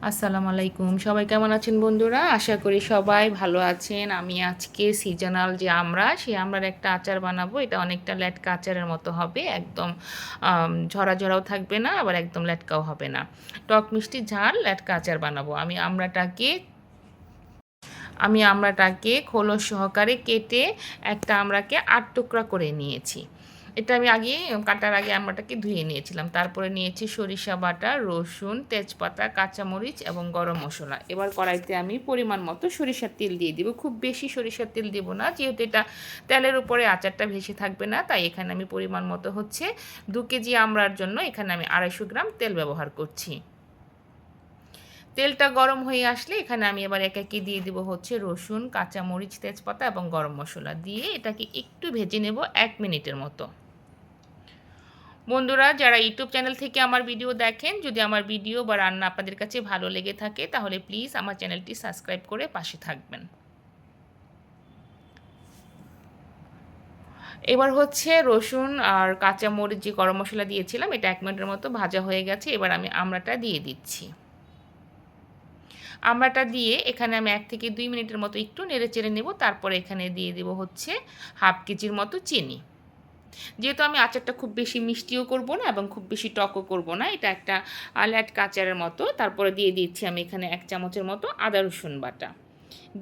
আসসালামু আলাইকুম, সবাই কেমন আছেন বন্ধুরা? আশা করি সবাই ভালো আছেন। আমি আজকে সিজনাল যে আমরা, সেই আমড়ার একটা আচার বানাবো। এটা অনেকটা লেটকা আচারের মতো হবে। একদম ঝরা ঝরাও থাকবে না, আবার একদম লেটকাও হবে না। টক মিষ্টি ঝাল লেটকা আচার বানাবো। আমি আমড়াটাকে খোলস সহকারে কেটে একটা আমড়াকে ৮ টুকরা করে নিয়েছি। এটা আমি কাটার আগে আমড়াটাকে ধুয়ে নিয়েছিলাম। তারপরে নিয়েছি সরিষা বাটা, রসুন, তেজপাতা, কাঁচামরিচ এবং গরম মশলা। এবার কড়াইতে আমি পরিমাণ মতো সরিষার তেল দিয়ে দিব। খুব বেশি সরিষার তেল দেব না, যেহেতু এটা তেলের উপরে আচারটা ভেসে থাকবে না, তাই এখানে আমি পরিমাণ মতো 2 কেজি আমড়ার জন্য এখানে আমি 250 গ্রাম তেল ব্যবহার করছি। তেলটা গরম হয়ে আসলে এখানে আমি এবার একে দিয়ে দিব রসুন, কাঁচামরিচ, তেজপাতা এবং গরম মশলা দিয়ে এটাকে একটু ভেজে নেব 1 মিনিটের মতো। বন্ধুরা, যারা ইউটিউব চ্যানেল থেকে আমার ভিডিও দেখেন, যদি আমার ভিডিও বা রান্না আপনাদের কাছে ভালো লেগে থাকে তাহলে প্লিজ আমার চ্যানেলটি সাবস্ক্রাইব করে পাশে থাকবেন। এবার রসুন আর কাঁচামরিচ যে গরম মশলা দিয়েছিলাম, এটা 1 মিনিটের মতো ভাজা হয়ে গেছে। এবার আমি আমড়াটা দিয়ে দিচ্ছি। আমড়াটা দিয়ে এখানে আমি 1 থেকে 2 মিনিটের মতো একটু নেড়ে চেড়ে নেব। তারপরে এখানে দিয়ে দেব 1/2 কেজির মতো চিনি। যেহেতু আমি আচারটা খুব বেশি মিষ্টিও করব না এবং খুব বেশি টকও করব না, এটা একটা লেটকা আচারের মতো। তারপরে দিয়ে দিচ্ছি আমি এখানে 1 চামচের মতো আদা রসুন বাটা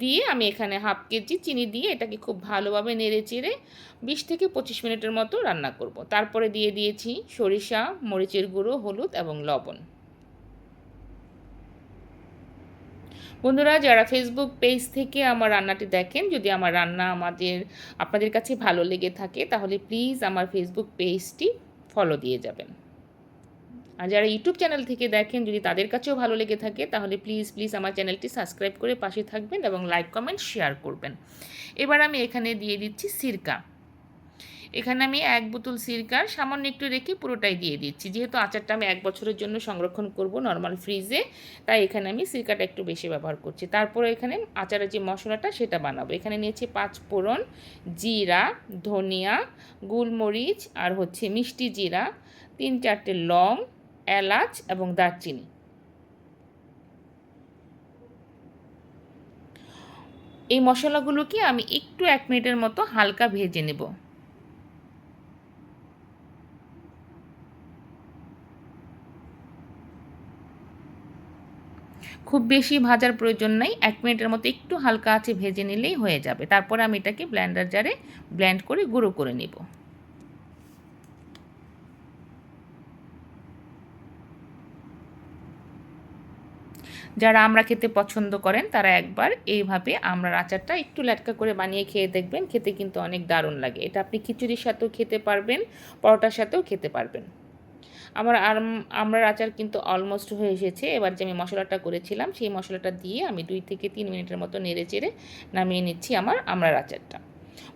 দিয়ে আমি এখানে 1/2 কেজি চিনি দিয়ে এটাকে খুব ভালোভাবে নেড়ে চেড়ে 20 থেকে 25 মিনিটের মতো রান্না করব। তারপরে দিয়ে দিয়েছি সরিষা, মরিচের গুঁড়ো, হলুদ এবং লবণ। বন্ধুরা, যারা ফেসবুক পেজ থেকে আমার রান্নাটি দেখেন, যদি আমার রান্না আপনাদের কাছে ভালো লেগে থাকে তাহলে প্লিজ আমার ফেসবুক পেজটি ফলো দিয়ে যাবেন। আর যারা ইউটিউব চ্যানেল থেকে দেখেন, যদি তাদের কাছেও ভালো লেগে থাকে তাহলে প্লিজ প্লিজ আমার চ্যানেলটি সাবস্ক্রাইব করে পাশে থাকবেন এবং লাইক কমেন্ট শেয়ার করবেন। এবার আমি এখানে দিয়ে দিচ্ছি সিরকা। এখানে আমি 1 বোতল সিরকার সামান্য একটু রেখে পুরোটাই দিয়ে দিচ্ছি। যেহেতু আচারটা আমি 1 বছরের জন্য সংরক্ষণ করব নর্মাল ফ্রিজে, তাই এখানে আমি সিরকাটা একটু বেশি ব্যবহার করছি। তারপরে এখানে আচারের যে মশলাটা সেটা বানাবো। এখানে নিয়েছি 5 ফোড়ন, জিরা, ধনিয়া, গোলমরিচ আর মিষ্টি জিরা, 3-4টে লং, এলাচ এবং দারচিনি। এই মশলাগুলোকে আমি একটু 1 মিনিটের মতো হালকা ভেজে নেব। খুব বেশি ভাজার প্রয়োজন নাই, 1 মিনিটের মতো একটু হালকা আঁচে ভেজে নিলেই হয়ে যাবে। তারপরে আমি এটাকে ব্লেন্ডার জারে ব্লেন্ড করে গুঁড়ো করে নেব। যারা আমড়া খেতে পছন্দ করেন তারা একবার এইভাবে আমড়ার আচারটা একটু লেটকা করে বানিয়ে খেয়ে দেখবেন। খেতে কিন্তু অনেক দারুণ লাগে। এটা আপনি খিচুড়ির সাথেও খেতে পারবেন, পরোটার সাথেও খেতে পারবেন। আমার আমড়ার আচার কিন্তু অলমোস্ট হয়ে এসেছে। এবার যে আমি মশলাটা করেছিলাম সেই মশলাটা দিয়ে আমি 2 থেকে 3 মিনিটের মতো নেড়ে চেড়ে নামিয়ে নিচ্ছি আমার আমড়ার আচারটা।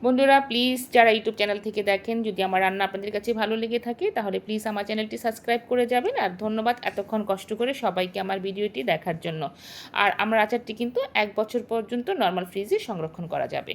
বন্ধুরা, প্লিজ যারা ইউটিউব চ্যানেল থেকে দেখেন, যদি আমার রান্না আপনাদের কাছে ভালো লেগে থাকে তাহলে প্লিজ আমার চ্যানেলটি সাবস্ক্রাইব করে যাবেন। আর ধন্যবাদ এতক্ষণ কষ্ট করে সবাইকে আমার ভিডিওটি দেখার জন্য। আর আমার আচারটি কিন্তু 1 বছর পর্যন্ত নর্মাল ফ্রিজে সংরক্ষণ করা যাবে।